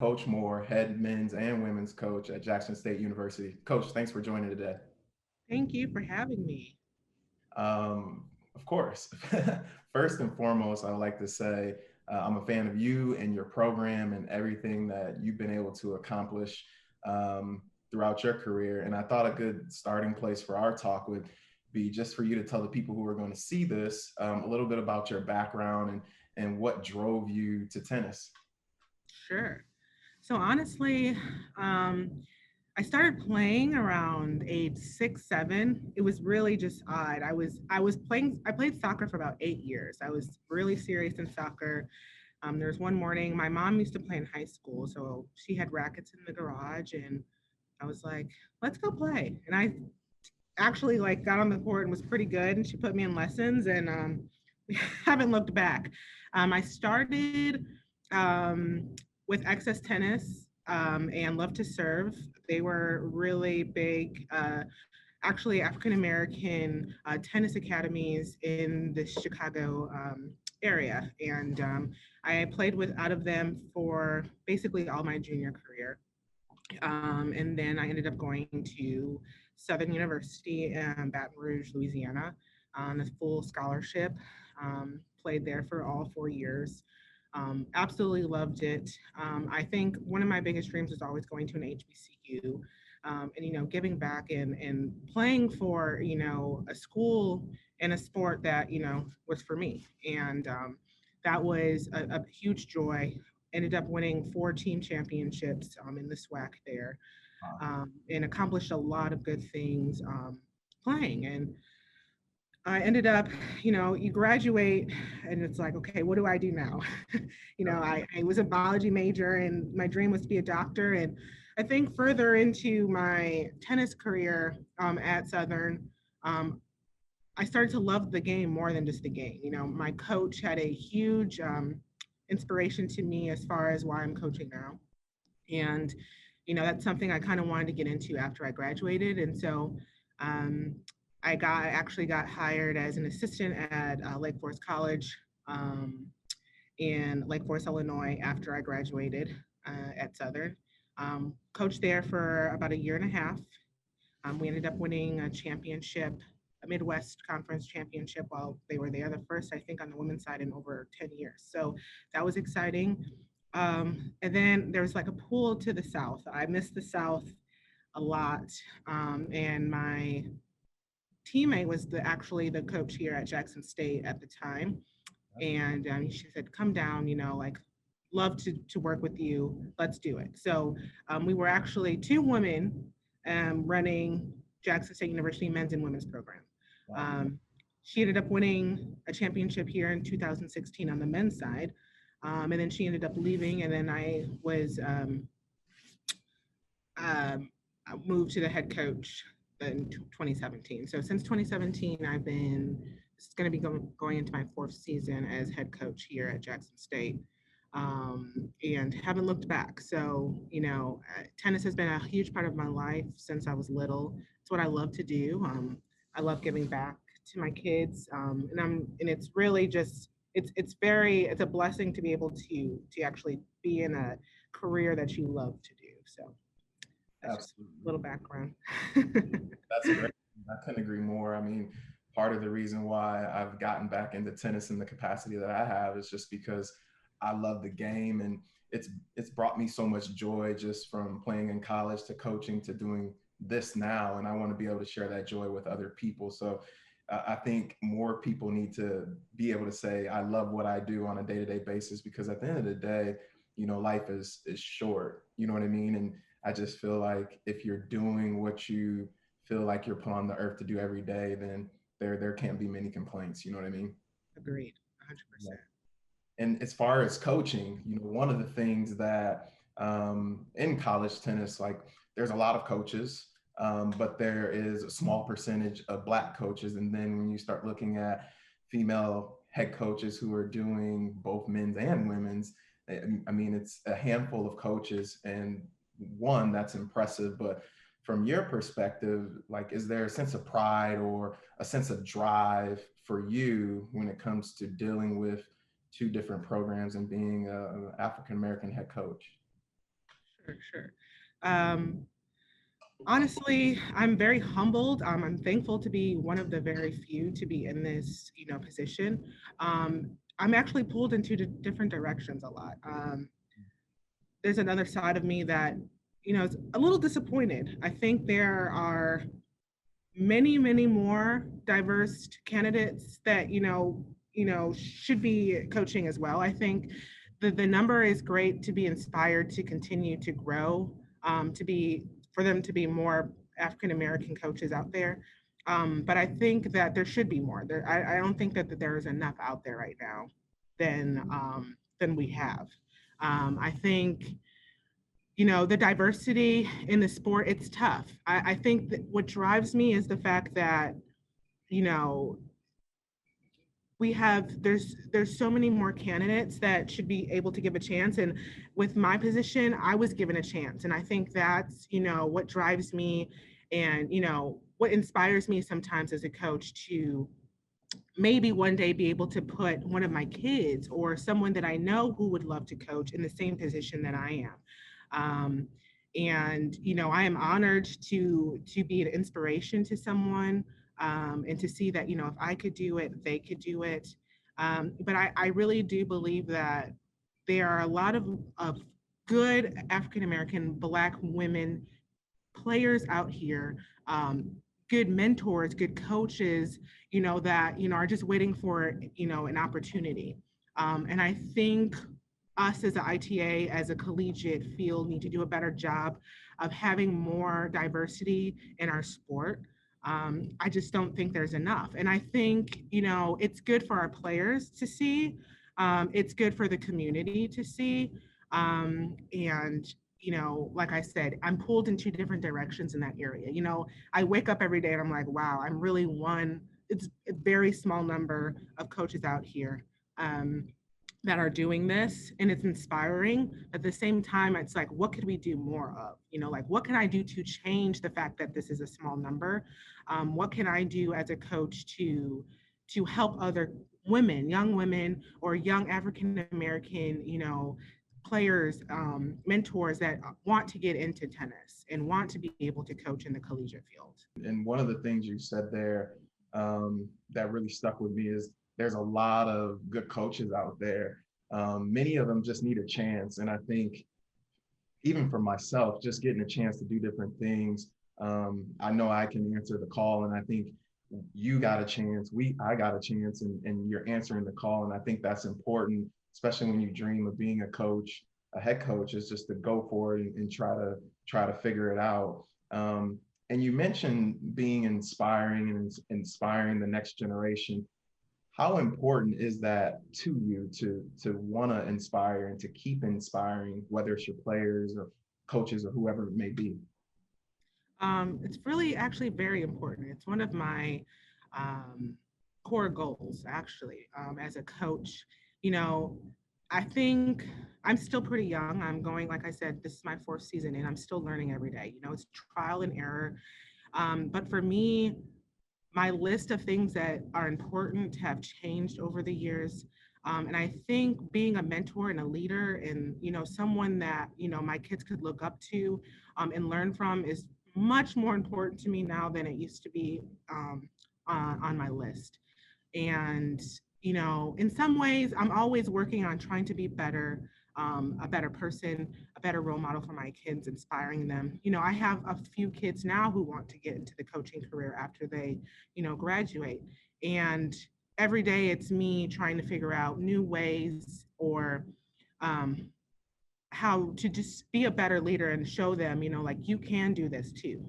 Coach Moore, head men's and women's coach at Jackson State University. Coach, thanks for joining today. Thank you for having me. Of course, first and foremost, I would like to say I'm a fan of you and your program and everything that you've been able to accomplish throughout your career. And I thought a good starting place for our talk would be just for you to tell the people who are going to see this a little bit about your background and what drove you to tennis. Sure. So honestly, um, I started playing around age 6, 7. It was really just odd. I was playing. I played soccer for about 8 years. I was really serious in soccer. There was one morning. My mom used to play in high school, so she had rackets in the garage, and I was like, "Let's go play." And I actually like got on the court and was pretty good, and she put me in lessons, and haven't looked back. I started with Excess Tennis and Love to Serve. They were really big, actually African American tennis academies in the Chicago area, and I played with out of them for basically all my junior career. And then I ended up going to Southern University in Baton Rouge, Louisiana, on a full scholarship. Played there for all 4 years. Absolutely loved it. I think one of my biggest dreams was always going to an HBCU, and giving back and playing for a school and a sport that was for me, and that was a huge joy. Ended up winning 4 team championships in the SWAC there, and accomplished a lot of good things playing. And I ended up, you graduate and it's like, okay, what do I do now? I was a biology major and my dream was to be a doctor. And I think further into my tennis career at Southern, um, I started to love the game more than just the game. My coach had a huge inspiration to me as far as why I'm coaching now. And, that's something I kind of wanted to get into after I graduated. And so um, I actually got hired as an assistant at Lake Forest College in Lake Forest, Illinois, after I graduated at Southern. Coached there for about a year and a half. We ended up winning a championship, a Midwest Conference championship while they were there, the first, I think, on the women's side in over 10 years. So that was exciting. And then there was like a pool to the south. I missed the south a lot. And my teammate was actually the coach here at Jackson State at the time. And she said, come down, like, love to work with you. Let's do it. So we were actually 2 women running Jackson State University men's and women's program. Wow. Um, she ended up winning a championship here in 2016 on the men's side. And then she ended up leaving, and then um, I moved to the head coach in 2017. So since 2017, this is going to be going into my 4th season as head coach here at Jackson State, and haven't looked back. So, tennis has been a huge part of my life since I was little. It's what I love to do. I love giving back to my kids, and it's really just it's a blessing to be able to actually be in a career that you love to do. So that's just a Absolutely. little background. That's great. I couldn't agree more. I mean, part of the reason why I've gotten back into tennis in the capacity that I have is just because I love the game, and it's brought me so much joy just from playing in college to coaching to doing this now, and I want to be able to share that joy with other people. So I think more people need to be able to say I love what I do on a day-to-day basis, because at the end of the day, life is short. You know what I mean? And I just feel like if you're doing what you feel like you're put on the earth to do every day, then there can't be many complaints. You know what I mean? Agreed, Yeah. 100%. And as far as coaching, one of the things that in college tennis, like there's a lot of coaches, but there is a small percentage of black coaches. And then when you start looking at female head coaches who are doing both men's and women's, I mean, it's a handful of coaches, and one that's impressive. But from your perspective, like, is there a sense of pride or a sense of drive for you when it comes to dealing with two different programs and being an African American head coach? For sure. Um, Honestly, I'm very humbled. I'm thankful to be one of the very few to be in this, position. I'm actually pulled into different directions a lot. There's another side of me that, is a little disappointed. I think there are many, many more diverse candidates that, should be coaching as well. I think the number is great to be inspired to continue to grow, to be for them to be more African American coaches out there. But I think that there should be more. I don't think that there is enough out there right now than we have. I think the diversity in the sport, it's tough. I think that what drives me is the fact that, you know, there's so many more candidates that should be able to give a chance. And with my position, I was given a chance. And I think that's, what drives me and, what inspires me sometimes as a coach to maybe one day be able to put one of my kids or someone that I know who would love to coach in the same position that I am. And I am honored to be an inspiration to someone, and to see that if I could do it, they could do it. But I really do believe that there are a lot of good African American Black women players out here, good mentors, good coaches, that, are just waiting for, an opportunity. And I think us as an ITA, as a collegiate field, need to do a better job of having more diversity in our sport. I just don't think there's enough. And I think, it's good for our players to see. It's good for the community to see. And like I said, I'm pulled in two different directions in that area. I wake up every day and I'm like, wow, I'm really one. It's a very small number of coaches out here, that are doing this, and it's inspiring. At the same time, it's like, what could we do more of? Like, what can I do to change the fact that this is a small number? What can I do as a coach to help other women, young women, or young African American, players, mentors that want to get into tennis and want to be able to coach in the collegiate field. And one of the things you said there, that really stuck with me is there's a lot of good coaches out there. Many of them just need a chance. And I think even for myself, just getting a chance to do different things, I know I can answer the call. And I think you got a chance, I got a chance, and you're answering the call. And I think that's important, especially when you dream of being a coach, a head coach, is just to go for it and try to figure it out. And you mentioned being inspiring and inspiring the next generation. How important is that to you to want to inspire and to keep inspiring, whether it's your players or coaches or whoever it may be? It's really actually very important. It's one of my um, core goals, actually, as a coach. You know, I think I'm still pretty young. I'm going, like I said, this is my fourth season, and I'm still learning every day. It's trial and error. But for me, my list of things that are important have changed over the years. And I think being a mentor and a leader and, someone that, my kids could look up to, and learn from is much more important to me now than it used to be, on my list. And, in some ways, I'm always working on trying to be better, a better person, a better role model for my kids, inspiring them. I have a few kids now who want to get into the coaching career after they, graduate. And every day it's me trying to figure out new ways, or um, how to just be a better leader and show them, like, you can do this too.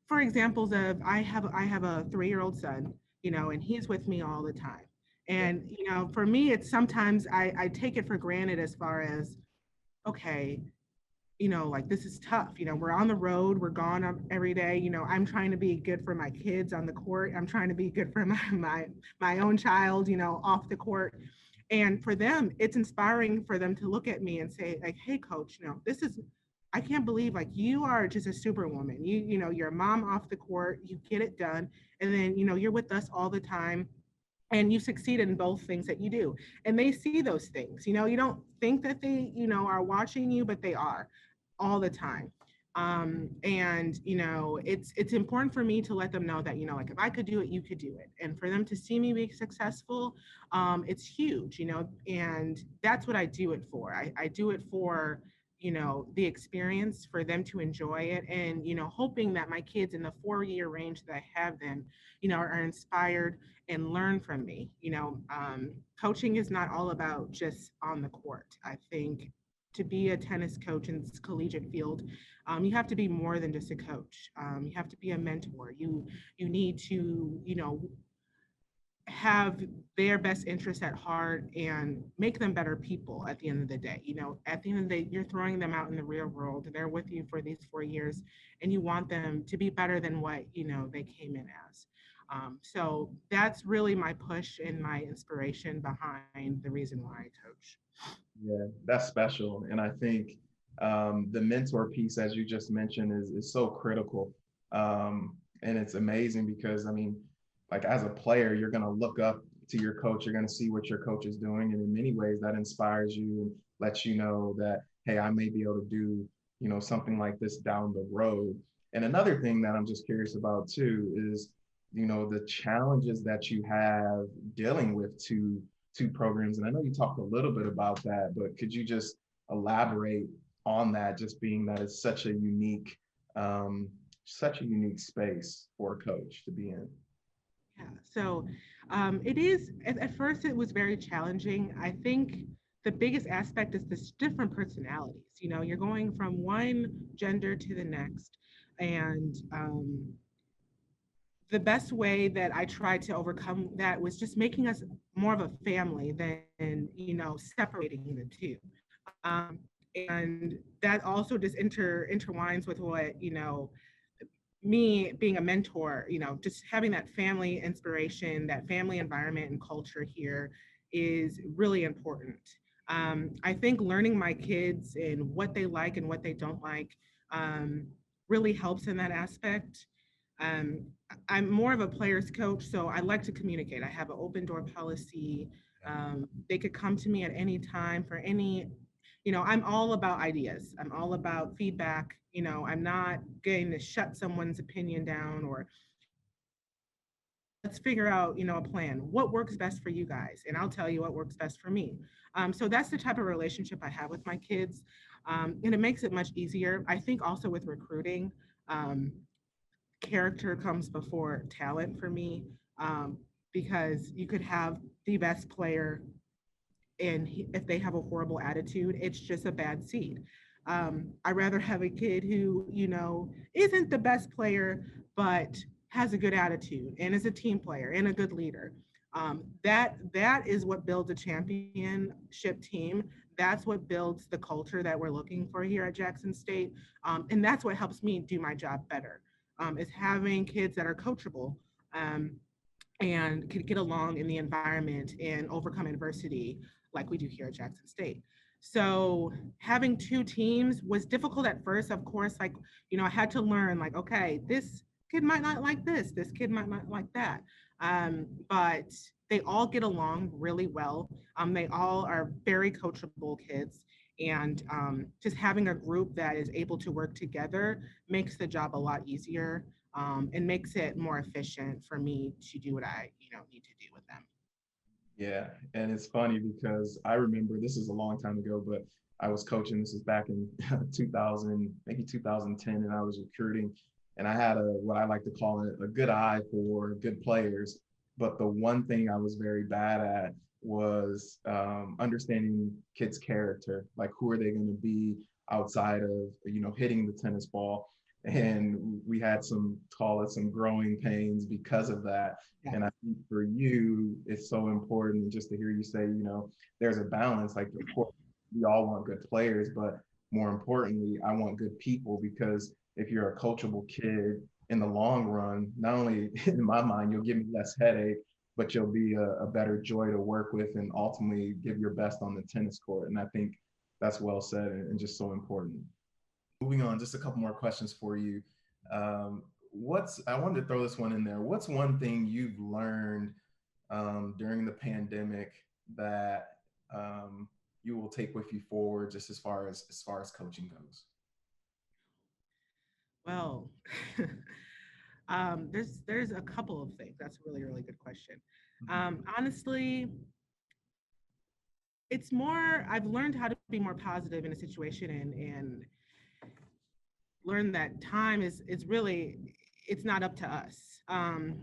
For examples of, I have a 3-year-old son, and he's with me all the time. And for me, it's sometimes I take it for granted, as far as, okay, like, this is tough. We're on the road, we're gone every day. I'm trying to be good for my kids on the court. I'm trying to be good for my own child, off the court. And for them, it's inspiring for them to look at me and say, like, hey, coach, this is, I can't believe, like, you are just a superwoman. You're a mom off the court, you get it done. And then, you're with us all the time. and you succeed in both things that you do. And they see those things. You don't think that they, are watching you, but they are all the time. And it's important for me to let them know that, like, if I could do it, you could do it. And for them to see me be successful, it's huge, and that's what I do it for. I do it for the experience, for them to enjoy it, and hoping that my kids in the 4-year range that I have them, are inspired and learn from me. Coaching is not all about just on the court. I think to be a tennis coach in this collegiate field, you have to be more than just a coach. You have to be a mentor. You need to, have their best interests at heart and make them better people at the end of the day. At the end of the day, you're throwing them out in the real world. They're with you for these 4 years, and you want them to be better than what, they came in as. So that's really my push and my inspiration behind the reason why I coach. Yeah, that's special. And I think the mentor piece, as you just mentioned, is so critical. And it's amazing because, I mean, like as a player, you're going to look up to your coach, you're going to see what your coach is doing. And in many ways, that inspires you and lets you know that, hey, I may be able to do, something like this down the road. And another thing that I'm just curious about too is, the challenges that you have dealing with two programs. And I know you talked a little bit about that, but could you just elaborate on that, just being that it's such a unique space for a coach to be in? Yeah. So it is, at first, it was very challenging. I think the biggest aspect is this different personalities. You're going from one gender to the next. And the best way that I tried to overcome that was just making us more of a family than, separating the two. Um, and that also just intertwines with what, me being a mentor, just having that family inspiration, that family environment and culture here is really important. I think learning my kids and what they like and what they don't like um, really helps in that aspect. Um, I'm more of a player's coach, so I like to communicate. I have an open door policy. They could come to me at any time for any, I'm all about ideas. I'm all about feedback. I'm not going to shut someone's opinion down or let's figure out, a plan. What works best for you guys? And I'll tell you what works best for me. So that's the type of relationship I have with my kids. And it makes it much easier. I think also with recruiting, um, character comes before talent for me, because you could have the best player and if they have a horrible attitude, it's just a bad seed. I rather have a kid who, isn't the best player, but has a good attitude and is a team player and a good leader. That is what builds a championship team. That's what builds the culture that we're looking for here at Jackson State, and that's what helps me do my job better. Is having kids that are coachable. And could get along in the environment and overcome adversity like we do here at Jackson State. So having two teams was difficult at first, of course. Like, I had to learn, like, okay, this kid might not like this kid might not like that. But they all get along really well. They all are very coachable kids. And just having a group that is able to work together makes the job a lot easier, and makes it more efficient for me to do what I, need to do with them. Yeah, and it's funny because I remember this is a long time ago, but I was coaching. This is back in 2000, maybe 2010, and I was recruiting, and I had what I like to call a good eye for good players. But the one thing I was very bad at was understanding kids' character, like who are they going to be outside of hitting the tennis ball. And we had call it some growing pains because of that. Yeah. And I think for you, it's so important just to hear you say, there's a balance. Like, of course, we all want good players, but more importantly, I want good people, because if you're a coachable kid in the long run, not only in my mind, you'll give me less headache, but you'll be a better joy to work with and ultimately give your best on the tennis court. And I think that's well said and just so important. Moving on, just a couple more questions for you. I wanted to throw this one in there. What's one thing you've learned during the pandemic that you will take with you forward, just as far as coaching goes? Well, there's a couple of things. That's a really, really good question. Mhm. Honestly, it's more, I've learned how to be more positive in a situation, and learn that time is really, it's not up to us.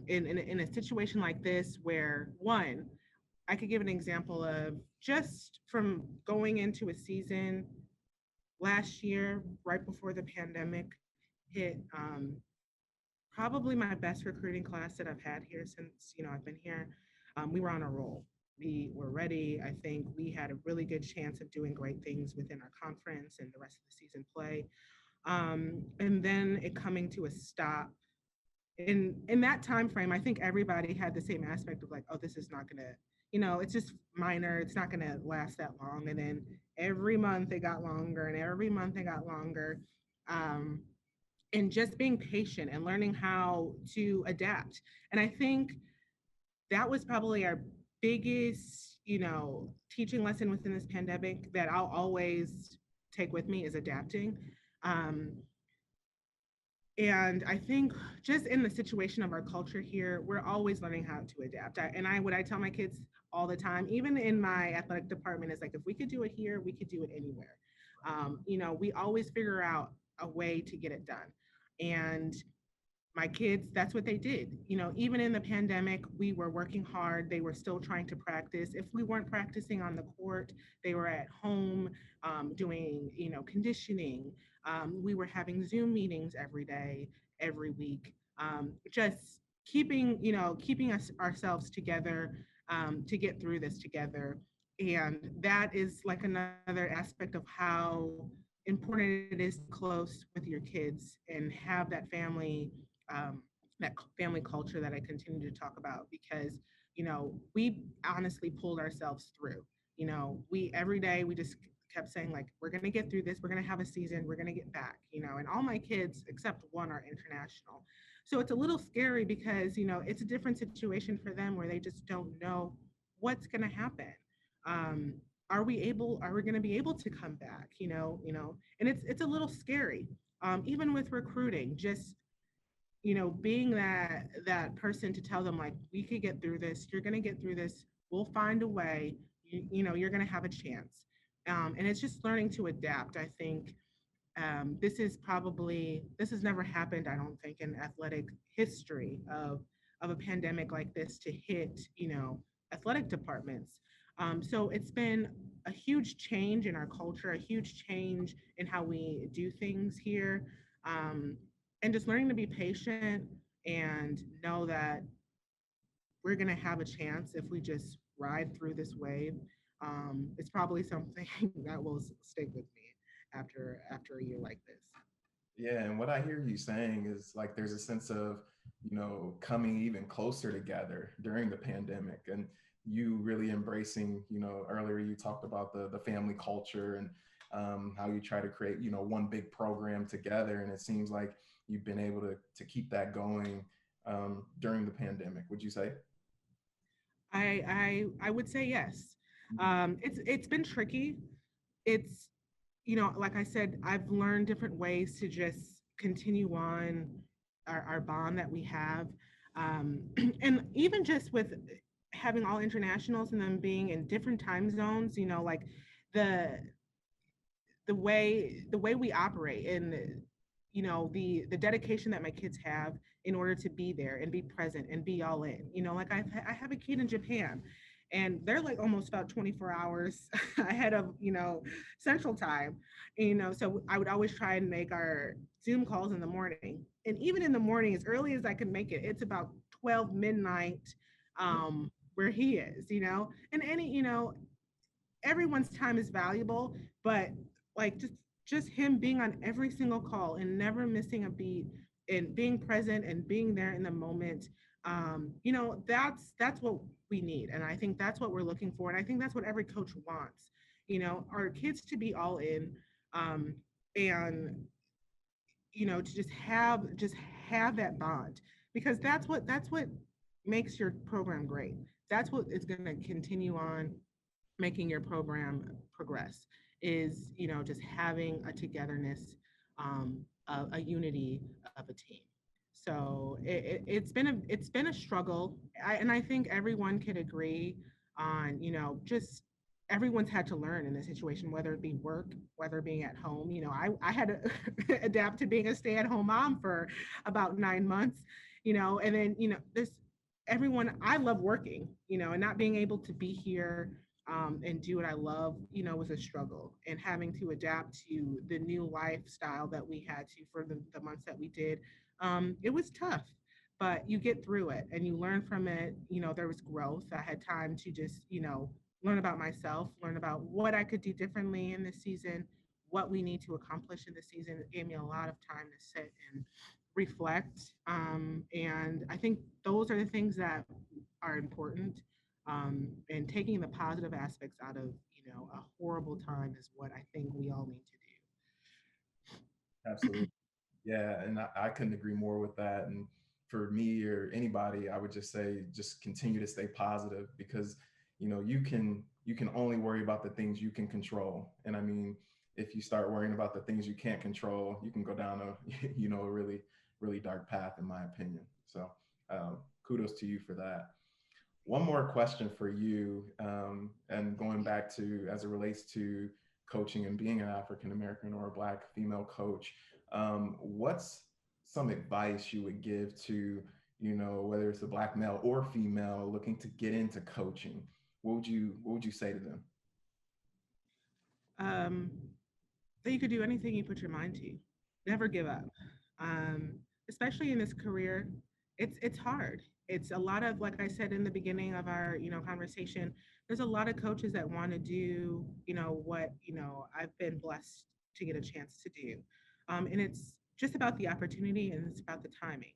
In a situation like this, where one, I could give an example of just from going into a season last year, right before the pandemic hit. Probably my best recruiting class that I've had here since I've been here. We were on a roll. We were ready. I think we had a really good chance of doing great things within our conference and the rest of the season play. And then it coming to a stop. In that time frame, I think everybody had the same aspect of like, oh, this is not gonna, it's just minor. It's not gonna last that long. And then every month it got longer, and every month it got longer. Um, and just being patient and learning how to adapt. And I think that was probably our biggest, teaching lesson within this pandemic that I'll always take with me is adapting. Um, and I think just in the situation of our culture here, we're always learning how to adapt. What I tell my kids all the time, even in my athletic department, is like, if we could do it here, we could do it anywhere. We always figure out a way to get it done. And my kids, that's what they did. Even in the pandemic, we were working hard. They were still trying to practice. If we weren't practicing on the court, they were at home doing, conditioning. We were having Zoom meetings every day, every week. Just keeping us ourselves together to get through this together. And that is like another aspect of how important it is to be close with your kids and have um, that family culture that I continue to talk about, because we honestly pulled ourselves through. We every day we just kept saying, like, we're going to get through this, we're going to have a season, we're going to get back. And all my kids except one are international, so it's a little scary because it's a different situation for them where they just don't know what's going to happen. um, are we going to be able to come back, and it's a little scary. Even with recruiting, just being that person to tell them, like, we could get through this, you're going to get through this, we'll find a way, you're going to have a chance. And it's just learning to adapt, I think. This has never happened, I don't think, in athletic history of a pandemic like this to hit athletic departments. So it's been a huge change in our culture, a huge change in how we do things here. um, and just learning to be patient and know that we're going to have a chance if we just ride through this wave. It's probably something that will stick with me after a year like this. Yeah, and what I hear you saying is like there's a sense of, coming even closer together during the pandemic, and you really embracing, earlier you talked about the family culture, and how you try to create, one big program together, and it seems like you've been able to keep that going during the pandemic. Would you say? I would say yes. Mhm. It's been tricky. It's like I said, I've learned different ways to just continue on our bond that we have. And even just with having all internationals and them being in different time zones, like the the way we operate, and the dedication that my kids have in order to be there and be present and be all in. Like I have a kid in Japan, and they're like almost about 24 hours ahead of Central Time. So I would always try and make our Zoom calls in the morning, and even in the morning, as early as I can make it, it's about 12 midnight where he is. And everyone's time is valuable, but like just him being on every single call and never missing a beat and being present and being there in the moment. That's what we need, and I think that's what we're looking for, and I think that's what every coach wants. Our kids to be all in, um, and to just have that bond, because that's what makes your program great. that's what is going to continue on making your program progress, is, you know, just having a togetherness, a unity of a team. So it's been a struggle. And I think everyone could agree on, you know, just everyone's had to learn in this situation, whether it be work, whether being at home. You know, I had to adapt to being a stay-at-home mom for about 9 months, you know, and then, you know, there's everyone, I love working, you know, and not being able to be here, and do what I love, you know, was a struggle. And having to adapt to the new lifestyle that we had to for the months that we did, it was tough. But you get through it and you learn from it. You know, there was growth. I had time to just, you know, learn about myself, learn about what I could do differently in this season, what we need to accomplish in the season. It gave me a lot of time to sit and reflect. And I think those are the things that are important. And taking the positive aspects out of, you know, a horrible time is what I think we all need to Absolutely. Yeah, and I couldn't agree more with that. And for me or anybody, I would just say just continue to stay positive, because you can only worry about the things you can control. And I mean, if you start worrying about the things you can't control, you can go down a a really dark path, in my opinion. So kudos to you for that. One more question for you, and going back to as it relates to coaching and being an African American or a Black female coach, what's some advice you would give to, whether it's a Black male or female looking to get into coaching? What would you say to them? do. That you could do anything you put your mind to. Never give up. Um, Especially in this career, it's hard. It's a lot of, like I said in the beginning of our, you know, conversation, there's a lot of coaches that want to do, you know, what, you know, I've been blessed to get a chance to do. And it's just about the opportunity and it's about the timing.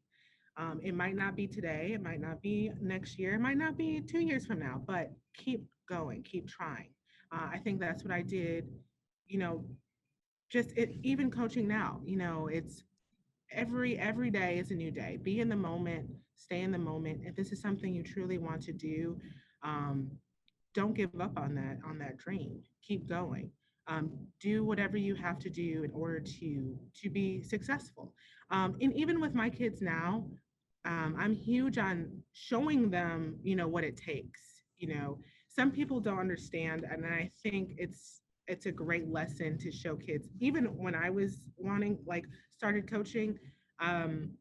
It might not be today, it might not be next year, it might not be 2 years from now, but keep going, keep trying. I think that's what I did, you know, just it, even coaching now, you know, it's every day is a new day. Be in the moment, stay in the moment. If this is something you truly want to do, um, don't give up on that dream. Keep going. Do whatever you have to do in order to be successful. And even with my kids now, I'm huge on showing them, you know, what it takes. You know, some people don't understand, and I think it's a great lesson to show kids. Even when I was wanting, like, started coaching, um,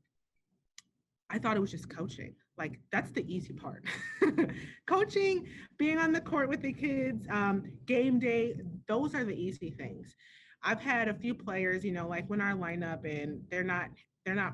I thought it was just coaching. Like, that's the easy part. Coaching, being on the court with the kids, game day, those are the easy things. I've had a few players, you know, like when our lineup and they're not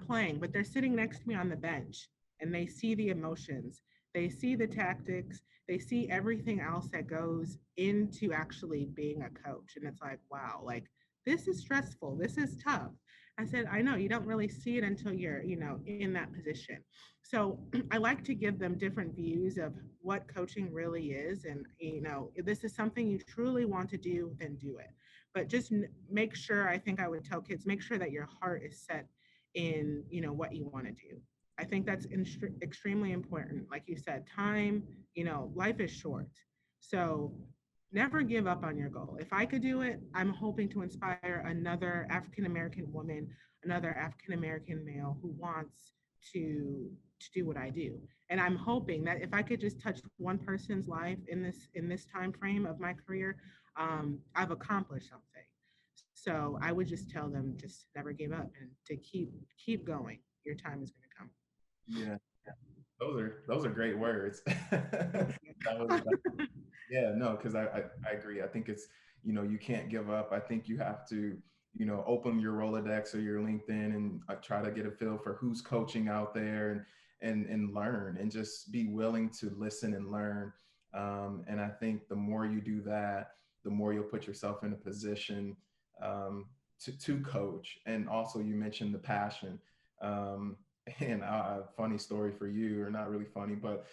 playing, but they're sitting next to me on the bench and they see the emotions, they see the tactics, they see everything else that goes into actually being a coach. And it's like, wow, like this is stressful, this is tough. I said, I know you don't really see it until you're, you know, in that position. So I like to give them different views of what coaching really is. And, you know, if this is something you truly want to do, then do it. But just make sure, I think I would tell kids, make sure that your heart is set in, you know, what you want to do. I think that's extremely important. Like you said, time, you know, life is short. So never give up on your goal. If I could do it, I'm hoping to inspire another African American woman, another African American male who wants to do what I do. And I'm hoping that if I could just touch one person's life in this time frame of my career, I've accomplished something. So I would just tell them just never give up and to keep going. Your time is going to come. Yeah, those are great words. Thank That was Yeah, no, because I agree. I think it's, you can't give up. I think you have to, open your Rolodex or your LinkedIn and try to get a feel for who's coaching out there, and learn, and just be willing to listen and learn. And I think the more you do that, the more you'll put yourself in a position, to coach. And also, you mentioned the passion. Um, and a funny story for you, or not really funny, but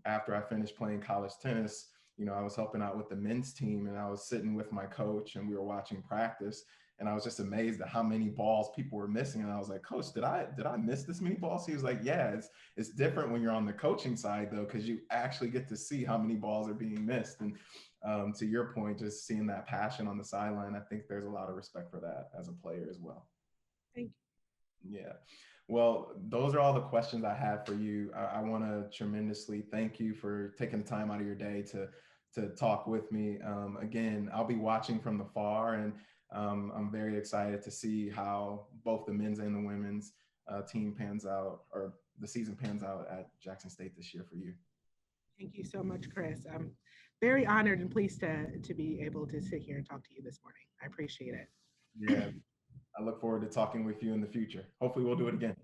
after I finished playing college tennis, I was helping out with the men's team, and I was sitting with my coach and we were watching practice. and I was just amazed at how many balls people were missing. And I was like, Coach, did I miss this many balls? He was like, yeah, it's different when you're on the coaching side though, because you actually get to see how many balls are being missed. And to your point, just seeing that passion on the sideline, I think there's a lot of respect for that as a player as well. Thank Yeah. Well, those are all the questions I have for you. I want to tremendously thank you for taking the time out of your day to talk with me. Again, I'll be watching from the far, and I'm very excited to see how both the men's and the women's team pans out, or the season pans out at Jackson State this year for you. Thank you so much, Chris. I'm very honored and pleased to be able to sit here and talk to you this morning. I appreciate it. Yeah, I look forward to talking with you in the future. Hopefully, we'll do it again.